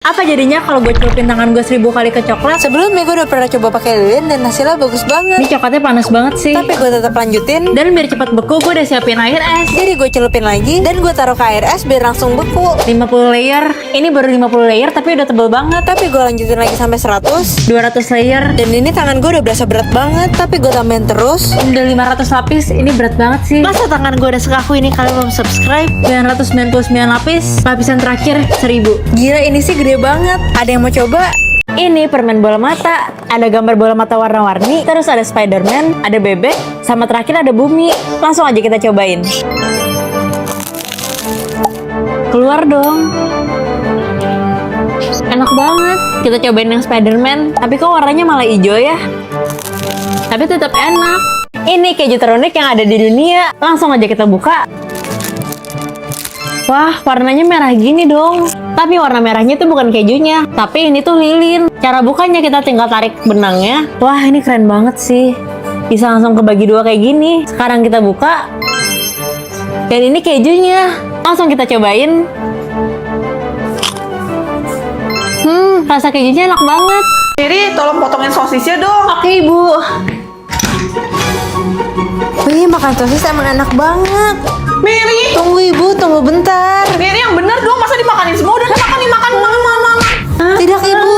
Apa jadinya kalau gue celupin tangan gue 1000 kali ke coklat? Sebelumnya gue udah pernah coba pakai lilin dan hasilnya bagus banget. Ini coklatnya panas banget sih. Tapi gue tetap lanjutin. Dan biar cepat beku, gue udah siapin air es. Jadi gue celupin lagi dan gue taruh ke air es biar langsung beku. 50 layer. Ini baru 50 layer tapi udah tebel banget. Tapi gue lanjutin lagi sampai 100. 200 layer. Dan ini tangan gue udah berasa berat banget. Tapi gue tambahin terus. Udah 500 lapis. Ini berat banget sih. Masa tangan gue udah sekaku ini kalian belum subscribe? 999 lapis. Lapisan terakhir 1000. Gila ini sih gede banget. Ada yang mau coba? Ini permen bola mata. Ada gambar bola mata warna-warni. Terus ada Spiderman, ada bebek, sama terakhir ada bumi. Langsung aja kita cobain. Keluar dong. Enak banget. Kita cobain yang Spiderman. Tapi kok warnanya malah hijau ya? Tapi tetap enak. Ini keju terunik yang ada di dunia. Langsung aja kita buka. Wah, warnanya merah gini dong. Tapi warna merahnya itu bukan kejunya, tapi ini tuh lilin. Cara bukanya kita tinggal tarik benangnya. Wah, ini keren banget sih. Bisa langsung kebagi dua kayak gini. Sekarang kita buka. Dan ini kejunya. Langsung kita cobain. Rasa kejunya enak banget. Riri, tolong potongin sosisnya dong. Oke, Ibu. Wih, makan sosis emang enak banget. Mary, Tunggu ibu, tunggu bentar. Mary yang bener dong, masa dimakanin semua? Udah makan. Tidak ibu.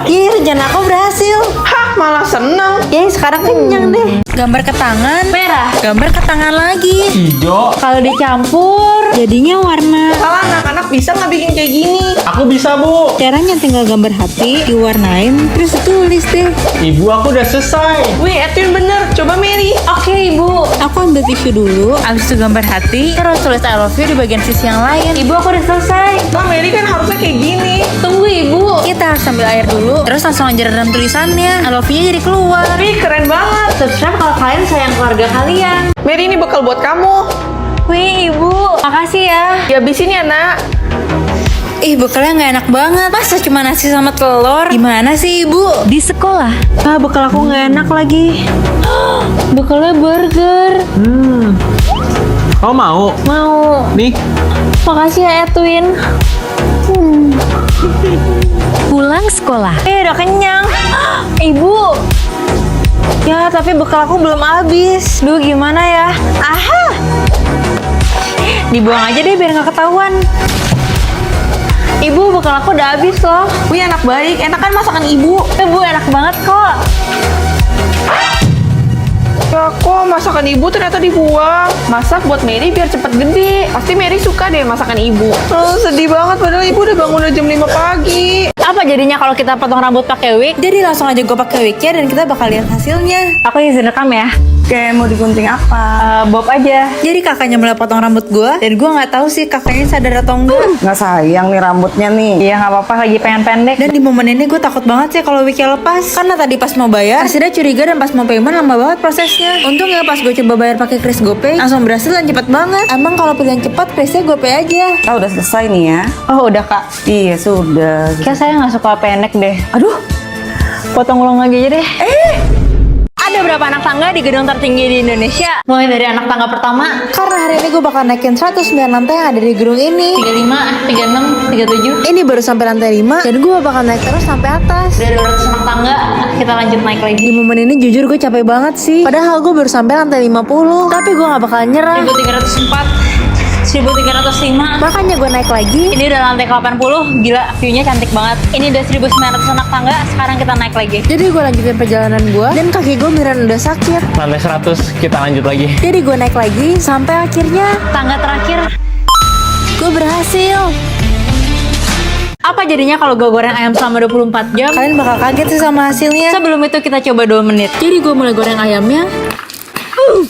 Iya, rencana aku berhasil. Hah, malah seneng. Yeay, sekarang kenyang deh. Gambar ke tangan, Merah. gambar ke tangan lagi. Hijau. Kalau dicampur, Jadinya warna. Kalau anak-anak bisa nggak bikin kayak gini? Aku bisa, Bu. Caranya tinggal gambar hati, diwarnain, terus ditulis deh. Ibu, aku udah selesai. Wih, Edwin bener. Coba Mary. oke, Ibu. Aku ambil tisu dulu, abis itu gambar hati, terus tulis I love you di bagian sisi yang lain. Ibu, aku udah selesai. Nah, Mary kan harusnya kayak gini. Tunggu, Ibu. Kita harus ambil air dulu, terus langsung aja rendam tulisannya. I love you jadi keluar. Wih, keren banget. Subscribe kalau kalian sayang keluarga kalian. Mary, ini bekal buat kamu. Wih, Ibu. Makasih ya. Dihabisin ya, nak. Ih, bekalnya nggak enak banget. Masa cuma nasi sama telur? Gimana sih ibu? Di sekolah. Ah, bekal aku nggak enak lagi. Bekalnya burger. Kamu mau? Mau. Nih, Makasih ya, Edwin. Pulang sekolah. Udah kenyang. Ibu. Ya, tapi bekal aku belum habis. Duh, gimana ya? Aha. Dibuang aja deh biar nggak ketahuan. Ibu, bekal aku udah habis loh. Wih, anak baik. Enak kan masakan ibu? Bu, enak banget kok. Ya kok masakan ibu ternyata dibuang. Masak buat Mary biar cepet gede. Pasti Mary suka deh masakan ibu. Sedih banget padahal ibu udah bangun udah jam 5 pagi. Apa jadinya kalau kita potong rambut pakai wig? Jadi langsung aja gue pakai wignya dan kita bakal lihat hasilnya. Aku izin rekam ya. Kayak mau digunting apa? Bob aja. Jadi kakaknya mulai potong rambut gue dan gue nggak tahu sih kakaknya sadar atau enggak. Nggak sayang nih rambutnya nih. Iya, nggak apa-apa, lagi pengen pendek. Dan di momen ini gue takut banget sih kalau wignya lepas. Karena tadi pas mau bayar, hasilnya curiga dan pas mau payment lama banget prosesnya. Untung ya pas gue coba bayar pakai Kris GoPay, langsung berhasil dan cepet banget. Emang kalau pilihan cepat, Krisnya GoPay aja. Kita udah selesai nih ya. Oh, udah Kak. Iya sudah. Kayak saya nggak suka pendek deh. Aduh, Potong ulang lagi aja deh. Ada berapa anak tangga di gedung tertinggi di Indonesia? Mulai dari anak tangga pertama, Karena hari ini gue bakal naikin 109 lantai yang ada di gedung ini. 35, 36, 37. Ini baru sampai lantai 5 dan gue bakal naik terus sampai atas. Udah 200 anak tangga, kita lanjut naik lagi. Di momen ini jujur gue capek banget sih. Padahal gue baru sampai lantai 50. Tapi gue gak bakal nyerah. 1304, 1305. Makanya gue naik lagi. Ini udah lantai ke-80, gila view-nya cantik banget. Ini udah 1900 anak tangga, sekarang kita naik lagi. Jadi gue lanjutin perjalanan gue dan kaki gue beneran udah sakit. lantai 100, kita lanjut lagi. Jadi gue naik lagi sampai akhirnya Tangga terakhir. gue berhasil. Apa jadinya kalau gue goreng ayam selama 24 jam? Kalian bakal kaget sih sama hasilnya. Sebelum itu kita coba 2 menit. Jadi gue mulai goreng ayamnya.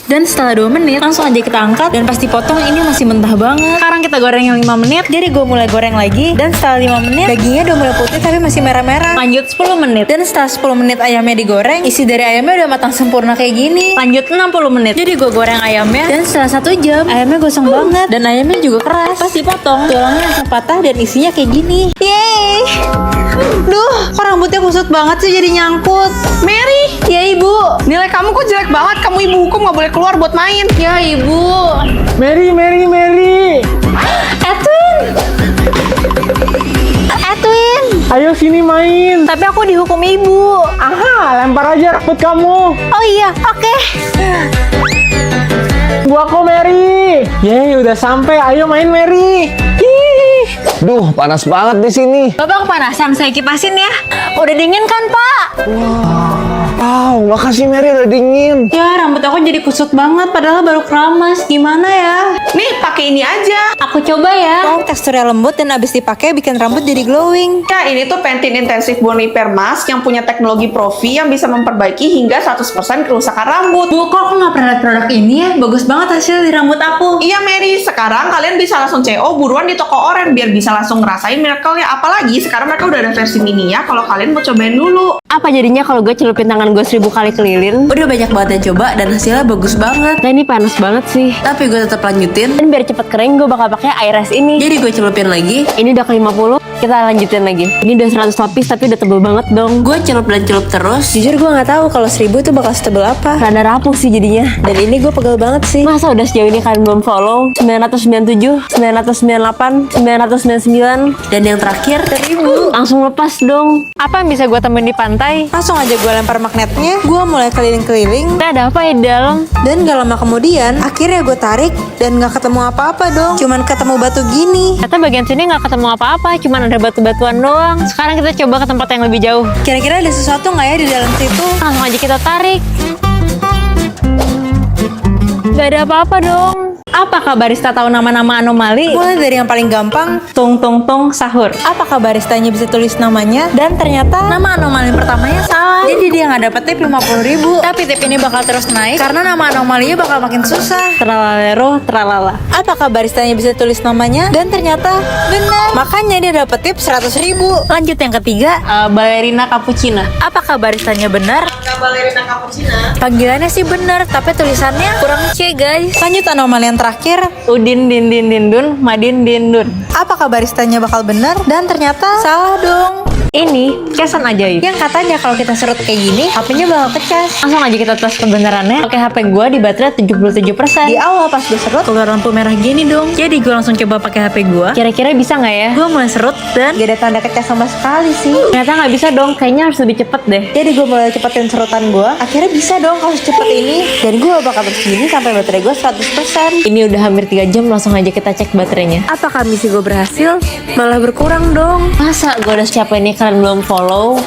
Dan setelah 2 menit langsung aja kita angkat dan pas dipotong ini masih mentah banget. Sekarang kita goreng yang 5 menit. Jadi gue mulai goreng lagi dan setelah 5 menit dagingnya udah mulai putih tapi masih merah-merah. Lanjut 10 menit. Dan setelah 10 menit ayamnya digoreng, isi dari ayamnya udah matang sempurna kayak gini. Lanjut 60 menit. Jadi gue goreng ayamnya dan setelah 1 jam ayamnya gosong banget dan ayamnya juga keras. Pas dipotong tulangnya langsung patah dan isinya kayak gini. Yeay. Duh, kok rambutnya kusut banget sih jadi nyangkut. Mary, Ya ibu. nilai kamu kok jelek banget. Kamu ibu hukum nggak boleh keluar buat main. Ya ibu. Mary. Edwin. Ayo sini main. Tapi aku dihukum ibu. Aha, lempar aja rambut kamu. Oh iya, oke. Bu aku Mary. Yeay, udah sampai. Ayo main Mary. Duh, panas banget di sini. Bapak kepanasan, saya kipasin ya. Udah dingin kan, Pak? Wow, makasih Mary udah dingin. Ya, rambut aku jadi kusut banget padahal baru keramas. Gimana ya? Nih, pakai ini aja. Aku coba ya. Oh, teksturnya lembut dan abis dipakai bikin rambut jadi glowing. Ya, ini tuh Pantene Intensive Bond Repair Mask yang punya teknologi Profi yang bisa memperbaiki hingga 100% kerusakan rambut. Bu, kok aku nggak pernah lihat produk ini ya? Bagus banget hasil di rambut aku. Iya Mary, sekarang kalian bisa langsung CO buruan di toko Oren biar bisa langsung ngerasain miracle-nya. Apalagi sekarang mereka udah ada versi mininya kalau kalian mau cobain dulu. Apa jadinya kalau gue celupin tangan gue 1000 kali kelilin? Udah banyak banget yang coba dan hasilnya bagus banget. Nah, ini panas banget sih. Tapi gue tetap lanjutin. Dan biar cepet kering, gue bakal pakai Aires ini. Jadi gue celupin lagi. Ini udah ke 50, kita lanjutin lagi. Ini udah 100 lapis tapi udah tebel banget dong. Gue celup dan celup terus. Jujur gue nggak tahu kalau 1000 tuh bakal setebel apa. Rada rapuh sih jadinya. Dan ini gue pegel banget sih. Masa udah sejauh ini kalian belum follow? 997, 998, 999. Dan yang terakhir 1000. Langsung lepas dong. Apa yang bisa gue temuin di pantai? Langsung aja gue lempar magnetnya. Gue mulai keliling-keliling. Nah, ada apa ya di dalam? Dan gak lama kemudian akhirnya gue tarik dan gak ketemu apa-apa dong. Cuman ketemu batu gini. Ternyata bagian sini nggak ketemu apa-apa, cuman ada batu-batuan doang. Sekarang kita coba ke tempat yang lebih jauh. Kira-kira ada sesuatu gak ya di dalam situ? Langsung aja kita tarik. Gak ada apa-apa dong. Apakah barista tahu nama-nama anomali? Mulai dari yang paling gampang, Tung tung tung sahur. apakah baristanya bisa tulis namanya? Dan ternyata nama anomali pertamanya salah. Jadi dia nggak dapet tip 50.000. Tapi tip ini bakal terus naik karena nama anomalinya bakal makin susah. Tralalero, tralala. Apakah baristanya bisa tulis namanya? Dan ternyata benar. Makanya dia dapet tip 100.000. Lanjut yang ketiga, Ballerina cappuccina. apakah baristanya benar? Panggilannya sih benar, tapi tulisannya kurang C guys. Lanjut anomali yang terakhir, Udin din din din dun, madin din dun. apakah baristanya bakal benar? Dan ternyata salah dong. Ini kesan ajaib. Yang katanya kalau kita serut kayak gini, HP-nya bakal pecas. Langsung aja kita tes kebenarannya. Pakai HP gua di baterai 77%. Di awal pas gue serut, keluar lampu merah gini dong. Jadi gue langsung coba pakai HP gue. Kira-kira bisa nggak ya? Gue mulai serut dan gak ada tanda kecas sama sekali sih. Ternyata nggak bisa dong. Kayaknya harus lebih cepet deh. Jadi gue mulai cepetin serutan gue. Akhirnya bisa dong kalau secepat ini. Dan gue bakal terus gini sampai baterai gue 100%. Ini udah hampir 3 jam. Langsung aja kita cek baterainya. Apakah misi gue berhasil? Malah berkurang dong. Masa gue udah siapa ini kalian belum follow?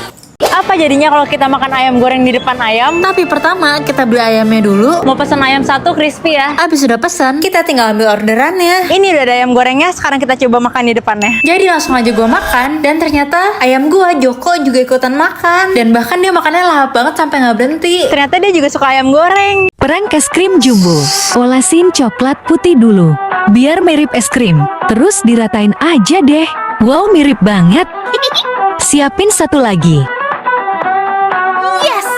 Apa jadinya kalau kita makan ayam goreng di depan ayam? Tapi pertama kita beli ayamnya dulu. Mau pesan ayam 1 crispy ya? Abis udah pesan, kita tinggal ambil orderannya. Ini udah ada ayam gorengnya. Sekarang kita coba makan di depannya. Jadi langsung aja gue makan. Dan ternyata ayam gue, Joko, juga ikutan makan. Dan bahkan dia makannya lahap banget sampai gak berhenti. Ternyata dia juga suka ayam goreng. Perang es krim jumbo. Olasin coklat putih dulu. Biar mirip es krim. Terus diratain aja deh. Wow, mirip banget. Siapin satu lagi.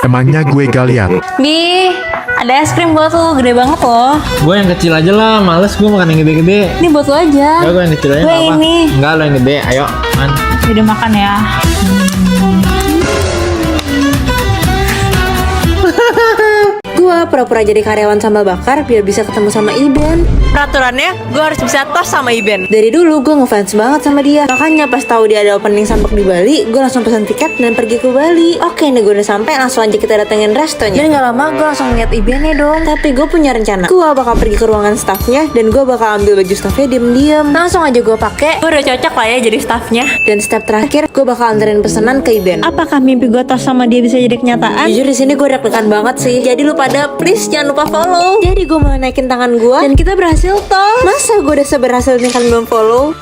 Emangnya gue gak lihat? Bi, ada es krim buat lo. Gede banget loh. Gue yang kecil aja lah, males gue makan yang gede-gede. Ini buat lo aja. Enggak, gue yang kecil aja Gue nggak apa. ini. Enggak, lo yang gede, ayo man. Udah makan ya. Gue pura-pura jadi karyawan sambal bakar biar bisa ketemu sama Iben. Peraturannya, gue harus bisa tos sama Iben. Dari dulu gue ngefans banget sama dia. Makanya pas tahu dia ada opening sambak di Bali, gue langsung pesan tiket dan pergi ke Bali. Oke, nih gue udah sampai, langsung aja kita datengin restonya. Dan gak lama gue langsung ngeliat Ibennya dong. Tapi gue punya rencana. Gue bakal pergi ke ruangan staffnya dan gue bakal ambil baju staffnya diem-diem. Langsung aja gue pakai. Gue udah cocok lah ya jadi staffnya. Dan step terakhir, gue bakal anterin pesanan ke Iben. Apakah mimpi gue tos sama dia bisa jadi kenyataan? Jujur di sini gue deg-degan banget sih. Jadi lu pada please jangan lupa follow. Jadi gue mulai naikin tangan gue dan kita berhasil toh. Masa gue udah seberhasil ini kan belum follow?